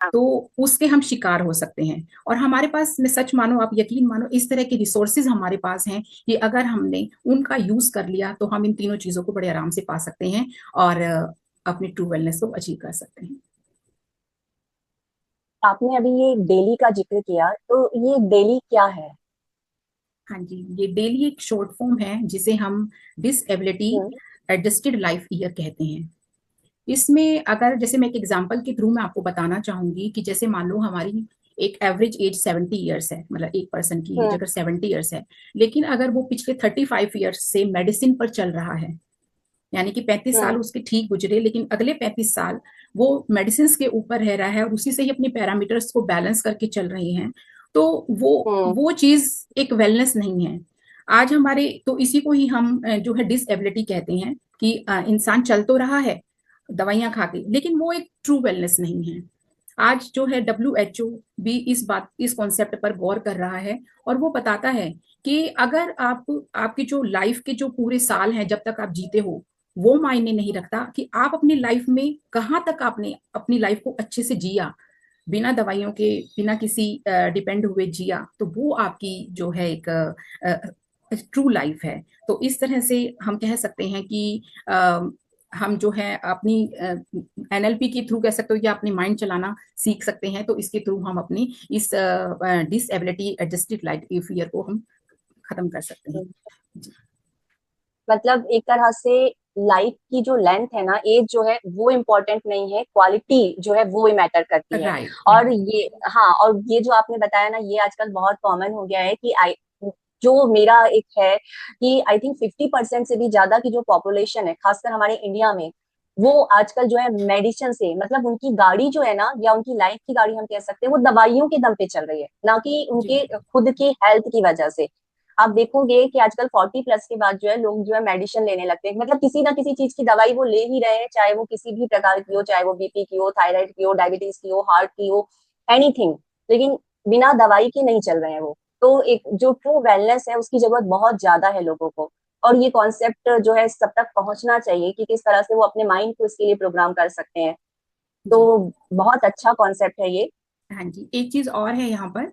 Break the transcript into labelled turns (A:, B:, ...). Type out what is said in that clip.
A: हाँ।
B: तो उसके हम शिकार हो सकते हैं। और हमारे पास, मैं सच मानो आप यकीन मानो, इस तरह के रिसोर्सेज हमारे पास हैं कि अगर हमने उनका यूज कर लिया तो हम इन तीनों चीजों को बड़े आराम से पा सकते हैं और अपनी ट्रू वेलनेस को अचीव कर सकते हैं।
A: आपने अभी ये डेली का जिक्र किया, तो ये डेली क्या है?
B: हाँ जी, ये डेली एक शॉर्ट फॉर्म है जिसे हम डिसएबिलिटी
A: हम्म।
B: एडजस्टेड लाइफ ईयर कहते हैं। इसमें अगर जैसे मैं एक एग्जांपल के थ्रू मैं आपको बताना चाहूंगी कि जैसे मान लो हमारी एक एवरेज एज 70 ईयर्स है, मतलब एक पर्सन की एज
A: हम्म।
B: अगर 70 ईयर्स है, लेकिन अगर वो पिछले 35 ईयर्स से मेडिसिन पर चल रहा है, यानी कि 35 साल
A: हम्म।
B: उसके ठीक गुजरे लेकिन अगले 35 साल वो मेडिसिन के ऊपर रह रहा है और उसी से ही अपने पैरामीटर्स को बैलेंस करके चल रहे हैं, तो वो
A: हम्म।
B: वो चीज एक वेलनेस नहीं है। आज हमारे तो इसी को ही हम जो है डिसएबिलिटी कहते हैं कि इंसान चल तो रहा है दवाइयां खा के, लेकिन वो एक ट्रू वेलनेस नहीं है। आज जो है WHO भी इस कॉन्सेप्ट पर गौर कर रहा है और वो बताता है कि अगर आप आपकी जो लाइफ के जो पूरे साल हैं जब तक आप जीते हो, वो मायने नहीं रखता कि आप अपनी लाइफ में कहाँ तक आपने अपनी लाइफ को अच्छे से जिया, बिना दवाइयों के, बिना किसी डिपेंड हुए जिया, तो वो आपकी जो है एक ट्रू लाइफ है। तो इस तरह से हम कह सकते हैं कि हम जो है अपनी NLP के थ्रू कह सकते हो या अपनी माइंड चलाना सीख सकते हैं, तो इसके थ्रू हम अपनी इस डिसएबिलिटी एडजस्टेड लाइफ ईयर को हम खत्म कर सकते हैं।
A: हम्म। मतलब एक तरह से लाइफ की जो लेंथ है ना, एज जो है वो इम्पोर्टेंट नहीं है, क्वालिटी जो है वो ही मैटर करती है।
B: राइट
A: और
B: राइट।
A: ये, हाँ, और ये जो आपने बताया ना, ये आजकल बहुत कॉमन हो गया है कि आई, जो मेरा एक है कि आई थिंक 50% से भी ज्यादा की जो पॉपुलेशन है, खासकर हमारे इंडिया में, वो आजकल जो है मेडिसिन से, मतलब उनकी गाड़ी जो है ना, या उनकी लाइफ की गाड़ी हम कह सकते हैं, वो दवाइयों के दम पे चल रही है, ना कि
B: जी
A: उनके खुद की हेल्थ की वजह से। आप देखोगे कि आजकल 40+ के बाद जो है लोग जो है मेडिसिन लेने लगते हैं, मतलब किसी ना किसी चीज की दवाई वो ले ही रहे हैं, चाहे वो किसी भी प्रकार की हो, चाहे वो बीपी की हो, थायराइड की हो, डायबिटीज की हो, हार्ट की हो, एनीथिंग। लेकिन बिना दवाई के नहीं चल रहे हैं वो। तो एक जो ट्रू वेलनेस है उसकी जरूरत बहुत ज्यादा है लोगों को। और ये कॉन्सेप्ट जो है सब तक पहुंचना चाहिए कि किस तरह से वो अपने माइंड को इसके लिए प्रोग्राम कर सकते हैं।
B: जी।
A: तो बहुत अच्छा कॉन्सेप्ट है ये।
B: हाँ जी, एक चीज और है यहाँ पर